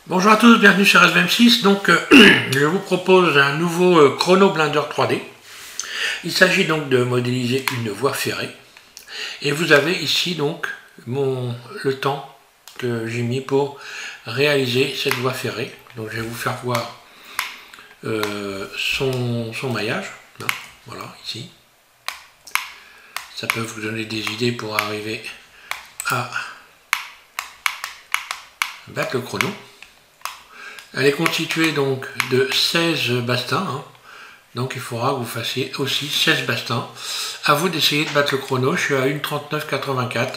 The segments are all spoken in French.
Bonjour à tous, bienvenue sur SVM6. Donc, je vous propose un nouveau chrono Blender 3D. Il s'agit donc de modéliser une voie ferrée. Et vous avez ici donc le temps que j'ai mis pour réaliser cette voie ferrée. Donc, je vais vous faire voir son maillage. Là, voilà, ici. Ça peut vous donner des idées pour arriver à battre le chrono. Elle est constituée donc de 16 bastins, hein. Donc il faudra que vous fassiez aussi 16 bastins. À vous d'essayer de battre le chrono, je suis à 1:39,84.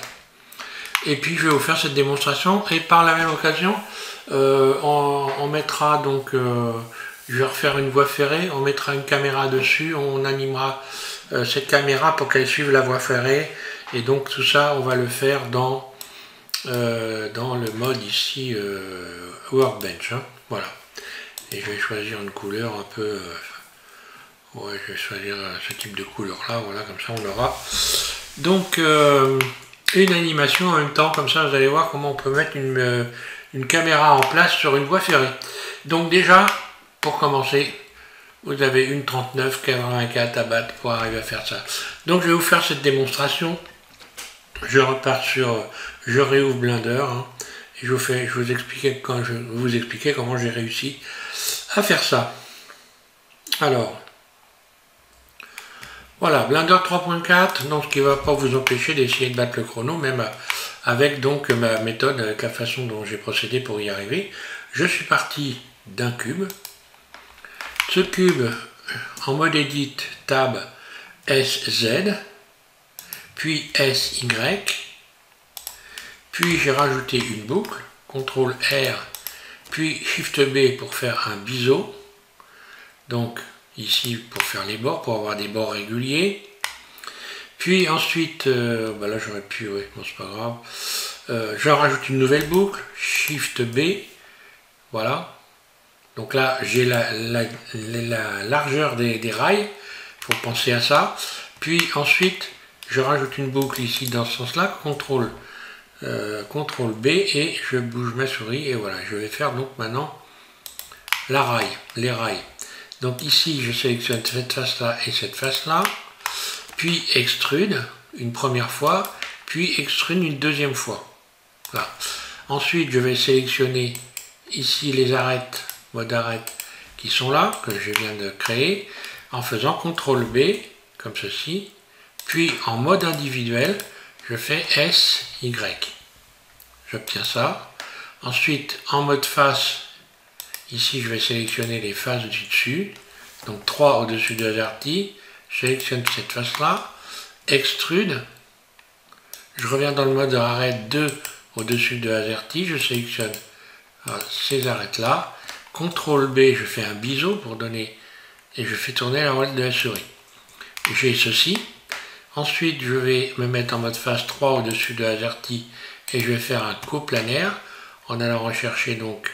Et puis je vais vous faire cette démonstration et par la même occasion, on mettra donc, je vais refaire une voie ferrée, on mettra une caméra dessus, on animera cette caméra pour qu'elle suive la voie ferrée. Et donc tout ça, on va le faire dans le mode ici Workbench, hein. Voilà. Et je vais choisir une couleur un peu... ouais, je vais choisir ce type de couleur là, voilà, comme ça on aura donc une animation en même temps, comme ça vous allez voir comment on peut mettre une caméra en place sur une voie ferrée. Donc déjà, pour commencer, vous avez 1:39,84 à battre pour arriver à faire ça. Donc je vais vous faire cette démonstration. Je repars sur, je réouvre Blender, hein, et je vous expliquer comment j'ai réussi à faire ça. Alors, voilà, Blender 3.4, donc ce qui ne va pas vous empêcher d'essayer de battre le chrono, même avec donc ma méthode, avec la façon dont j'ai procédé pour y arriver. Je suis parti d'un cube. Ce cube, en mode Edit, Tab, SZ, puis SY, puis j'ai rajouté une boucle, CTRL R, puis SHIFT B pour faire un biseau. Donc ici pour faire les bords, pour avoir des bords réguliers. Puis ensuite, bah là j'aurais pu, ouais, bon c'est pas grave. Je rajoute une nouvelle boucle, SHIFT B, voilà. Donc là j'ai la largeur des rails, pour penser à ça. Puis ensuite, je rajoute une boucle ici dans ce sens-là, CTRL B, et je bouge ma souris, et voilà, je vais faire donc maintenant les rails. Donc ici, je sélectionne cette face-là et cette face-là, puis extrude une première fois, puis extrude une deuxième fois. Voilà. Ensuite, je vais sélectionner ici les arêtes, mode arête, qui sont là, que je viens de créer, en faisant CTRL B, comme ceci, puis en mode individuel, je fais SY. J'obtiens ça. Ensuite, en mode face, ici, je vais sélectionner les faces du dessus, donc 3 au-dessus de AZERTY, je sélectionne cette face-là, extrude, je reviens dans le mode arête 2 au-dessus de AZERTY, je sélectionne ces arêtes-là, CTRL B, je fais un biseau pour donner, et je fais tourner la roulette de la souris. J'ai ceci. Ensuite, je vais me mettre en mode face 3 au-dessus de AZERTY, et je vais faire un coplanaire, en allant rechercher donc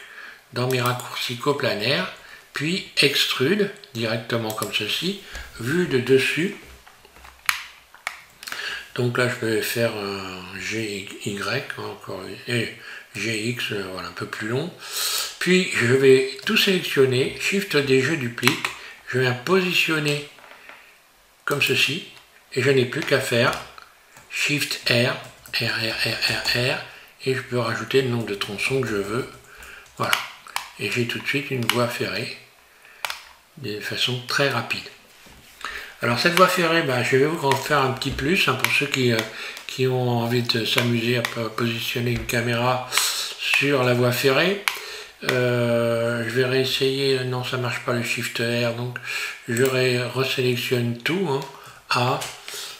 dans mes raccourcis coplanaires, puis extrude directement comme ceci, vue de dessus. Donc là je vais faire un GY, encore et GX, voilà, un peu plus long. Puis je vais tout sélectionner, Shift D, je duplique, je viens positionner comme ceci, et je n'ai plus qu'à faire Shift R, et je peux rajouter le nombre de tronçons que je veux. Voilà. Et j'ai tout de suite une voie ferrée de façon très rapide. Alors cette voie ferrée, je vais vous en faire un petit plus, hein, pour ceux qui ont envie de s'amuser à positionner une caméra sur la voie ferrée. Je vais réessayer, non ça marche pas le Shift R, donc je resélectionne tout, hein, A,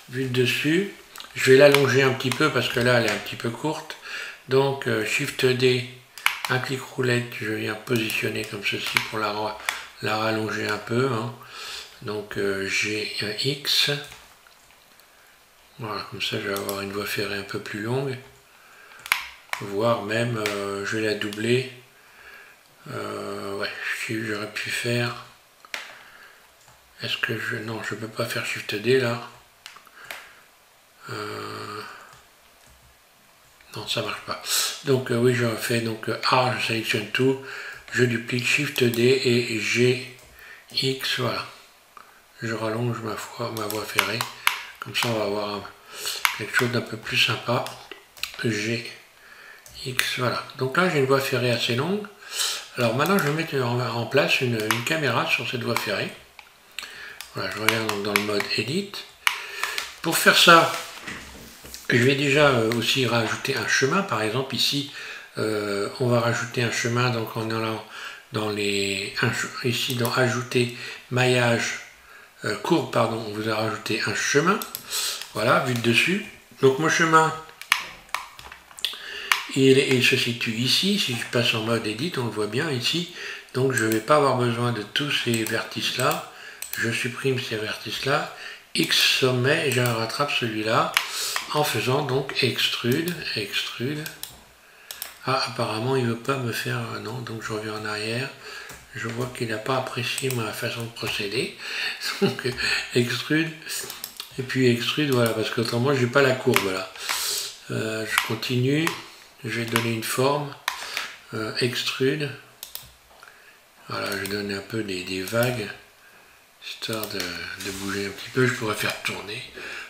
vue de dessus. Je vais l'allonger un petit peu parce que là elle est un petit peu courte. Donc Shift D, un clic roulette, je viens positionner comme ceci pour la rallonger un peu, hein. Donc GX, voilà, comme ça je vais avoir une voie ferrée un peu plus longue, voire même je vais la doubler. Ouais, j'aurais pu faire, est-ce que non, je peux pas faire Shift D là, Non, ça marche pas. Donc oui, je fais donc A, je sélectionne tout, je duplique Shift D et G, X, voilà. Je rallonge ma voie ferrée. Comme ça, on va avoir quelque chose d'un peu plus sympa. G, X, voilà. Donc là, j'ai une voie ferrée assez longue. Alors maintenant, je vais mettre en place une caméra sur cette voie ferrée. Voilà, je reviens donc dans le mode Edit. Pour faire ça, je vais déjà aussi rajouter un chemin. Par exemple, ici, on va rajouter un chemin donc en allant dans ici dans Ajouter maillage courbe, pardon, on vous a rajouté un chemin. Voilà, vu de dessus. Donc mon chemin, il se situe ici. Si je passe en mode Edit, on le voit bien ici. Donc je ne vais pas avoir besoin de tous ces vertices là. Je supprime ces vertices là. X sommet et je rattrape celui-là en faisant donc extrude. Ah, apparemment il ne veut pas me faire non, donc je reviens en arrière. Je vois qu'il n'a pas apprécié ma façon de procéder. Donc extrude et puis extrude, voilà, parce qu'autrement j'ai pas la courbe là. Je continue, je vais donner une forme. Extrude. Voilà, je donne un peu des vagues. Histoire de bouger un petit peu, je pourrais faire tourner.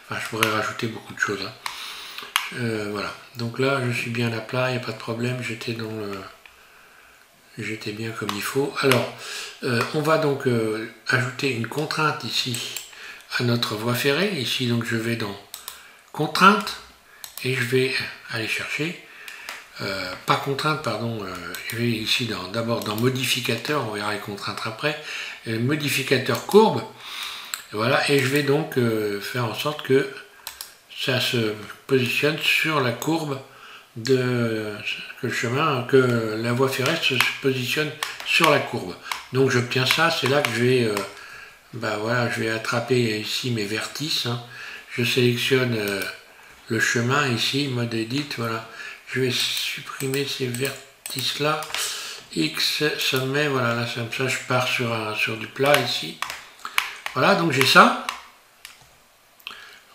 Enfin, je pourrais rajouter beaucoup de choses. Hein. Voilà. Donc là, je suis bien à plat, il n'y a pas de problème. J'étais bien comme il faut. Alors, on va donc ajouter une contrainte ici à notre voie ferrée. Ici, donc, je vais dans Contrainte et je vais aller chercher. Pas contrainte, pardon. Je vais ici d'abord dans Modificateur. On verra les contraintes après. Modificateur courbe, voilà, et je vais donc faire en sorte que ça se positionne sur la courbe que la voie ferrée se positionne sur la courbe. Donc j'obtiens ça, c'est là que je vais voilà, je vais attraper ici mes vertices, hein. Je sélectionne le chemin ici, mode Edit, voilà, je vais supprimer ces vertices là. X sommet, voilà, là comme ça je pars sur du plat ici. Voilà, donc j'ai ça.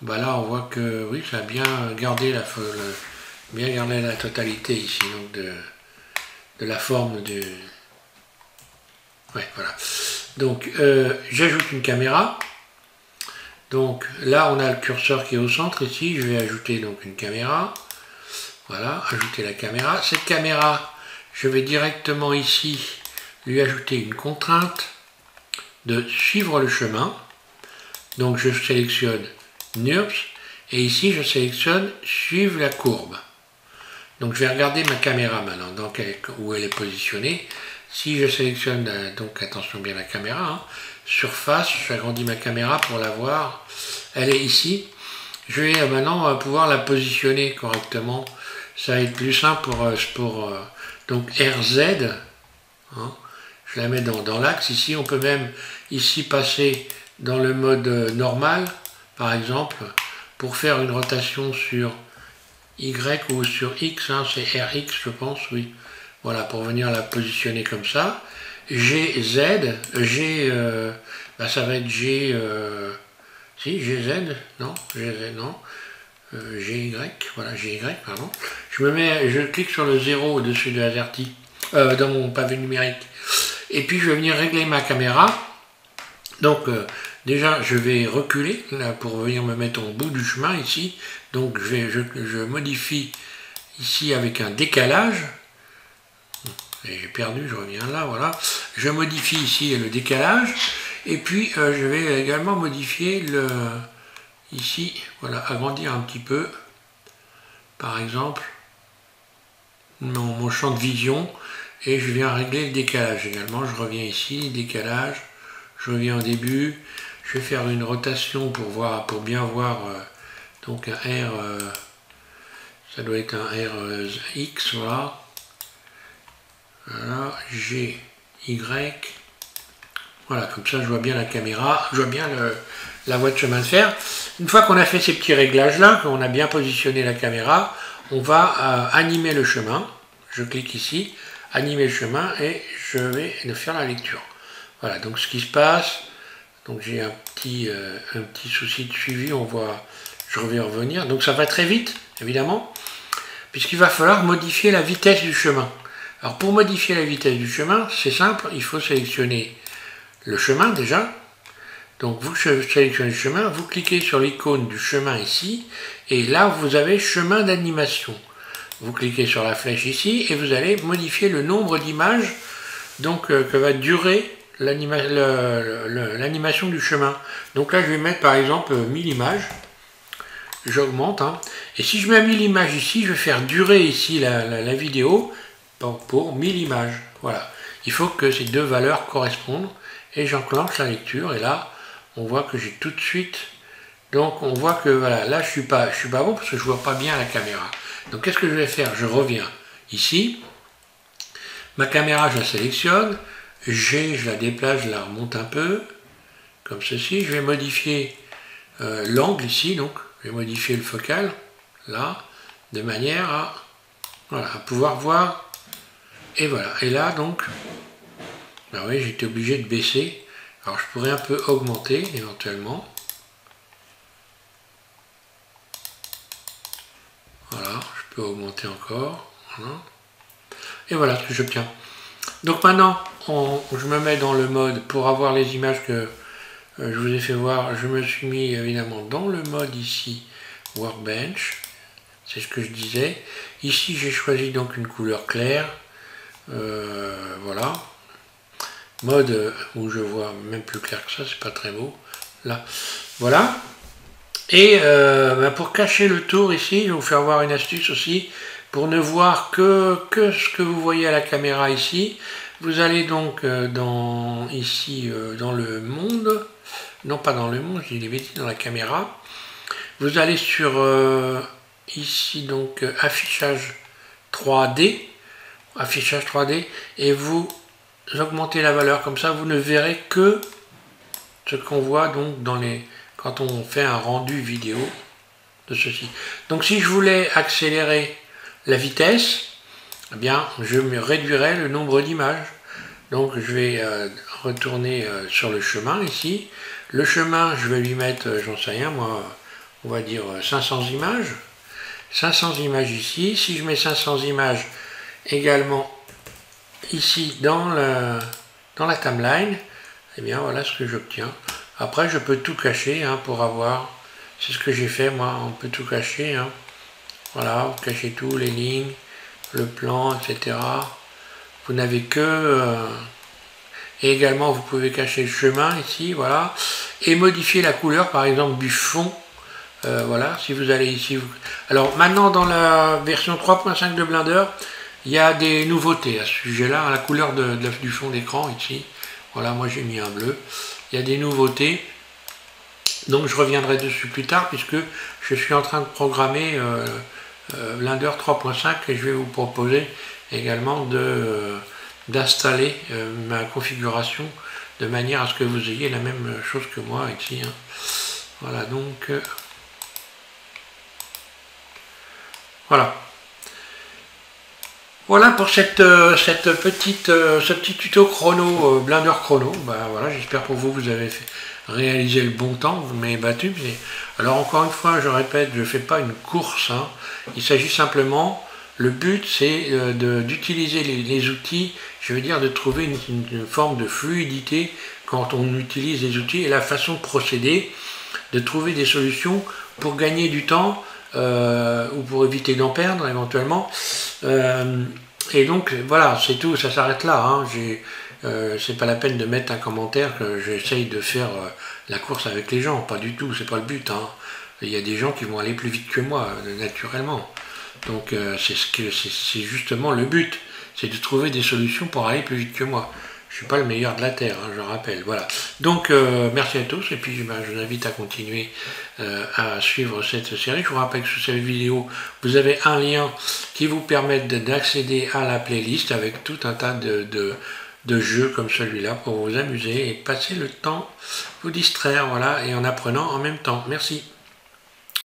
Bah là on voit que oui, ça a bien gardé la totalité ici, donc de la forme du. Ouais, voilà. Donc j'ajoute une caméra. Donc là on a le curseur qui est au centre ici, je vais ajouter donc une caméra. Voilà, ajouter la caméra. Cette caméra, je vais directement ici lui ajouter une contrainte de suivre le chemin. Donc je sélectionne NURBS et ici je sélectionne suivre la courbe. Donc je vais regarder ma caméra maintenant, donc où elle est positionnée. Si je sélectionne, donc attention bien la caméra, hein, surface, j'agrandis ma caméra pour la voir. Elle est ici. Je vais maintenant pouvoir la positionner correctement. Ça va être plus simple donc RZ, hein, je la mets dans l'axe ici. On peut même ici passer dans le mode normal, par exemple, pour faire une rotation sur Y ou sur X, hein, c'est RX je pense, oui. Voilà, pour venir la positionner comme ça. GZ, ça va être si, GZ, non, GZ, non. GY, voilà, GY, pardon. Je clique sur le 0 au-dessus de la vertie, dans mon pavé numérique. Et puis je vais venir régler ma caméra. Donc déjà je vais reculer là, pour venir me mettre au bout du chemin ici. Donc je modifie ici avec un décalage. J'ai perdu, je reviens là, voilà. Je modifie ici le décalage. Et puis je vais également modifier ici, voilà, agrandir un petit peu, par exemple, mon champ de vision, et je viens régler le décalage également. Je reviens ici, décalage, je reviens au début, je vais faire une rotation pour bien voir, donc un R, ça doit être un RX, voilà, voilà, G, Y, voilà, comme ça je vois bien la caméra, je vois bien la voie de chemin de fer. Une fois qu'on a fait ces petits réglages là, qu'on a bien positionné la caméra, on va animer le chemin. Je clique ici, animer le chemin et je vais faire la lecture. Voilà, donc ce qui se passe, donc j'ai un petit souci de suivi, je vais revenir. Donc ça va très vite, évidemment, puisqu'il va falloir modifier la vitesse du chemin. Alors pour modifier la vitesse du chemin, c'est simple, il faut sélectionner le chemin déjà. Donc vous sélectionnez le chemin, vous cliquez sur l'icône du chemin ici, et là vous avez chemin d'animation. Vous cliquez sur la flèche ici, et vous allez modifier le nombre d'images donc que va durer l'animation du chemin. Donc là je vais mettre par exemple 1000 images. J'augmente, hein. Et si je mets 1000 images ici, je vais faire durer ici la vidéo pour 1000 images. Voilà. Il faut que ces deux valeurs correspondent. Et j'enclenche la lecture. Et là, on voit que j'ai tout de suite... Donc on voit que voilà, là je suis pas bon parce que je vois pas bien la caméra. Donc qu'est-ce que je vais faire? Je reviens ici. Ma caméra, je la sélectionne. Je la déplace, je la remonte un peu. Comme ceci. Je vais modifier l'angle ici. Donc je vais modifier le focal, là, de manière à, voilà, à pouvoir voir. Et voilà. Et là, donc, ben oui, j'étais obligé de baisser. Alors, je pourrais un peu augmenter, éventuellement. Voilà, je peux augmenter encore. Voilà. Et voilà ce que j'obtiens. Donc maintenant, je me mets dans le mode, pour avoir les images que je vous ai fait voir, je me suis mis évidemment dans le mode ici, Workbench, c'est ce que je disais. Ici j'ai choisi donc une couleur claire, voilà. Mode où je vois même plus clair que ça, c'est pas très beau. Là, voilà. Et pour cacher le tour ici, je vais vous faire voir une astuce aussi, pour ne voir que ce que vous voyez à la caméra ici. Vous allez donc ici dans le monde, non pas dans le monde, je dis des bêtises, dans la caméra. Vous allez sur ici donc affichage 3D, et vous augmentez la valeur, comme ça vous ne verrez que ce qu'on voit donc quand on fait un rendu vidéo de ceci. Donc si je voulais accélérer la vitesse, eh bien je me réduirais le nombre d'images. Donc je vais retourner sur le chemin ici. Le chemin, je vais lui mettre, j'en sais rien moi, on va dire 500 images. 500 images ici. Si je mets 500 images également ici dans la timeline, eh bien voilà ce que j'obtiens. Après je peux tout cacher hein, pour avoir, c'est ce que j'ai fait moi, on peut tout cacher. Hein. Voilà, vous cachez tout, les lignes, le plan, etc. Vous n'avez que... et également vous pouvez cacher le chemin ici, voilà. Et modifier la couleur par exemple du fond. Voilà, si vous allez ici... Alors maintenant dans la version 3.5 de Blender, il y a des nouveautés à ce sujet-là. La couleur du fond d'écran ici. Voilà, moi j'ai mis un bleu. Il y a des nouveautés. Donc je reviendrai dessus plus tard puisque je suis en train de programmer Blender 3.5 et je vais vous proposer également d'installer ma configuration de manière à ce que vous ayez la même chose que moi ici. Hein. Voilà donc voilà. Voilà pour ce petit tuto chrono, Blender chrono. Bah, voilà, j'espère pour vous, vous avez réalisé le bon temps, vous m'avez battu. Alors encore une fois, je répète, je ne fais pas une course. Hein. Il s'agit simplement, le but c'est d'utiliser les outils, je veux dire de trouver une forme de fluidité quand on utilise les outils et la façon de procéder, de trouver des solutions pour gagner du temps ou pour éviter d'en perdre éventuellement. Et donc voilà, c'est tout, ça s'arrête là. Hein. C'est pas la peine de mettre un commentaire que j'essaye de faire la course avec les gens, pas du tout, c'est pas le but. Hein. Il y a des gens qui vont aller plus vite que moi, naturellement. Donc c'est justement le but, c'est de trouver des solutions pour aller plus vite que moi. Je suis pas le meilleur de la Terre, hein, je rappelle. Voilà. Donc merci à tous et puis je vous invite à continuer à suivre cette série. Je vous rappelle que sous cette vidéo, vous avez un lien qui vous permet d'accéder à la playlist avec tout un tas de jeux comme celui-là pour vous amuser et passer le temps, vous distraire, voilà, et en apprenant en même temps. Merci.